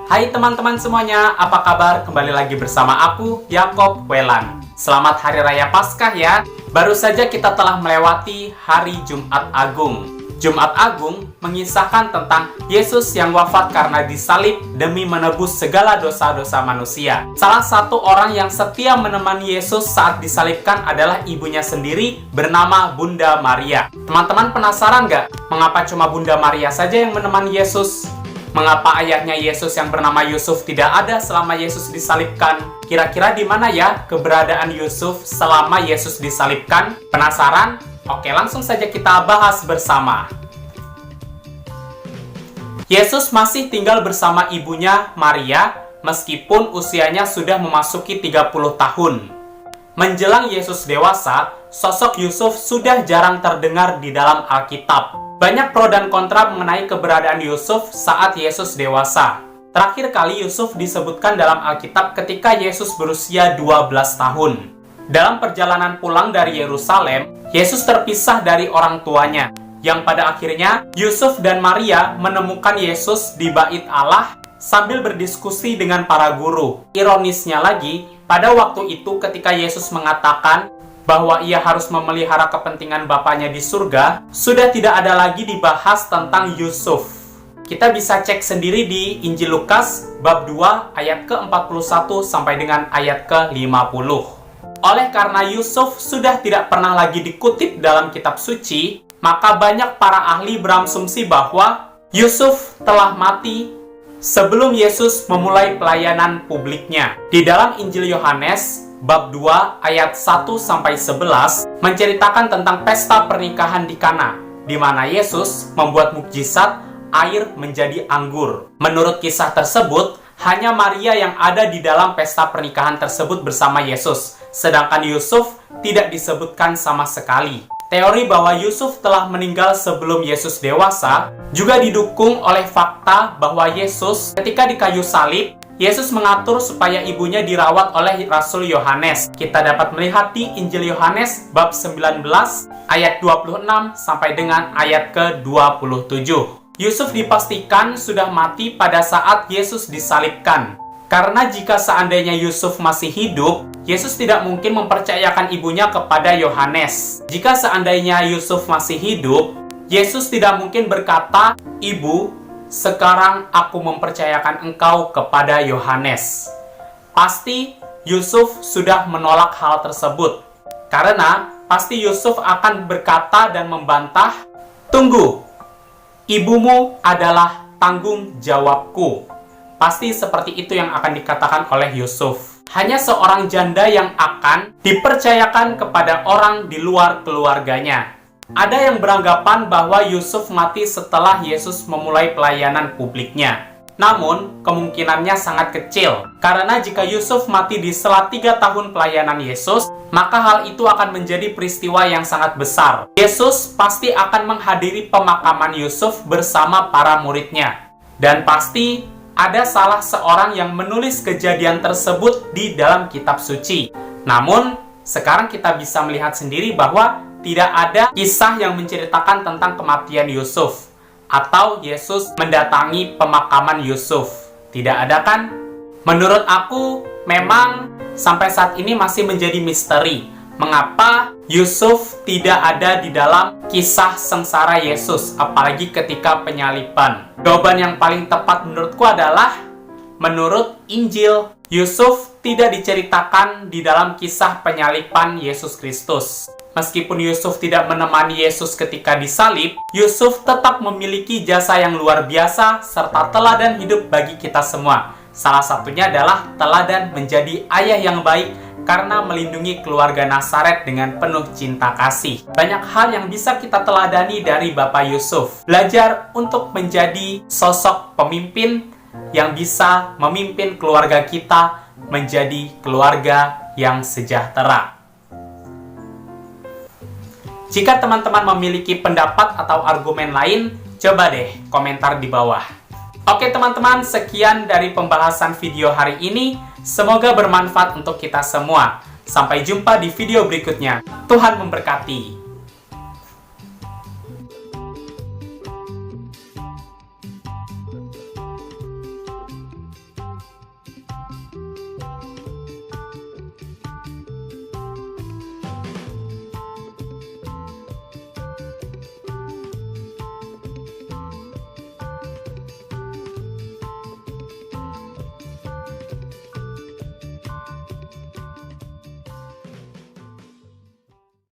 Hai teman-teman semuanya, apa kabar? Kembali lagi bersama aku, Yakob Welan. Selamat Hari Raya Paskah ya. Baru saja kita telah melewati Hari Jumat Agung. Jumat Agung mengisahkan tentang Yesus yang wafat karena disalib demi menebus segala dosa-dosa manusia. Salah satu orang yang setia menemani Yesus saat disalibkan adalah ibunya sendiri bernama Bunda Maria. Teman-teman penasaran nggak? Mengapa cuma Bunda Maria saja yang menemani Yesus? Mengapa ayahnya Yesus yang bernama Yusuf tidak ada selama Yesus disalibkan? Kira-kira di mana ya keberadaan Yusuf selama Yesus disalibkan? Penasaran? Oke, langsung saja kita bahas bersama. Yesus masih tinggal bersama ibunya Maria meskipun usianya sudah memasuki 30 tahun. Menjelang Yesus dewasa, sosok Yusuf sudah jarang terdengar di dalam Alkitab. Banyak pro dan kontra mengenai keberadaan Yusuf saat Yesus dewasa. Terakhir kali Yusuf disebutkan dalam Alkitab ketika Yesus berusia 12 tahun. Dalam perjalanan pulang dari Yerusalem, Yesus terpisah dari orang tuanya, yang pada akhirnya Yusuf dan Maria menemukan Yesus di Bait Allah sambil berdiskusi dengan para guru. Ironisnya lagi, pada waktu itu ketika Yesus mengatakan bahwa ia harus memelihara kepentingan Bapaknya di surga, sudah tidak ada lagi dibahas tentang Yusuf. Kita bisa cek sendiri di Injil Lukas bab 2 ayat ke-41 sampai dengan ayat ke-50. Oleh karena Yusuf sudah tidak pernah lagi dikutip dalam kitab suci, maka banyak para ahli berasumsi bahwa Yusuf telah mati sebelum Yesus memulai pelayanan publiknya. Di dalam Injil Yohanes bab 2 ayat 1 sampai 11 menceritakan tentang pesta pernikahan di Kana, di mana Yesus membuat mukjizat air menjadi anggur. Menurut kisah tersebut, hanya Maria yang ada di dalam pesta pernikahan tersebut bersama Yesus, sedangkan Yusuf tidak disebutkan sama sekali. Teori bahwa Yusuf telah meninggal sebelum Yesus dewasa juga didukung oleh fakta bahwa Yesus ketika di kayu salib, Yesus mengatur supaya ibunya dirawat oleh Rasul Yohanes. Kita dapat melihat di Injil Yohanes bab 19 ayat 26 sampai dengan ayat ke-27. Yusuf dipastikan sudah mati pada saat Yesus disalibkan. Karena jika seandainya Yusuf masih hidup, Yesus tidak mungkin mempercayakan ibunya kepada Yohanes. Jika seandainya Yusuf masih hidup, Yesus tidak mungkin berkata, "Ibu, sekarang aku mempercayakan engkau kepada Yohanes." Pasti Yusuf sudah menolak hal tersebut. Karena pasti Yusuf akan berkata dan membantah, "Tunggu, ibumu adalah tanggung jawabku." Pasti seperti itu yang akan dikatakan oleh Yusuf. Hanya seorang janda yang akan dipercayakan kepada orang di luar keluarganya. Ada yang beranggapan bahwa Yusuf mati setelah Yesus memulai pelayanan publiknya. Namun, kemungkinannya sangat kecil. Karena jika Yusuf mati di sela 3 tahun pelayanan Yesus, maka hal itu akan menjadi peristiwa yang sangat besar. Yesus pasti akan menghadiri pemakaman Yusuf bersama para muridnya. Dan pasti ada salah seorang yang menulis kejadian tersebut di dalam kitab suci. Namun, sekarang kita bisa melihat sendiri bahwa tidak ada kisah yang menceritakan tentang kematian Yusuf atau Yesus mendatangi pemakaman Yusuf. Tidak ada kan? Menurut aku, memang sampai saat ini masih menjadi misteri. Mengapa Yusuf tidak ada di dalam kisah sengsara Yesus, apalagi ketika penyaliban? Jawaban yang paling tepat menurutku adalah, menurut Injil, Yusuf tidak diceritakan di dalam kisah penyaliban Yesus Kristus. Meskipun Yusuf tidak menemani Yesus ketika disalib, Yusuf tetap memiliki jasa yang luar biasa serta teladan hidup bagi kita semua. Salah satunya adalah teladan menjadi ayah yang baik karena melindungi keluarga Nazaret dengan penuh cinta kasih. Banyak hal yang bisa kita teladani dari Bapak Yusuf. Belajar untuk menjadi sosok pemimpin yang bisa memimpin keluarga kita menjadi keluarga yang sejahtera. Jika teman-teman memiliki pendapat atau argumen lain, coba deh komentar di bawah. Oke teman-teman, sekian dari pembahasan video hari ini. Semoga bermanfaat untuk kita semua. Sampai jumpa di video berikutnya. Tuhan memberkati.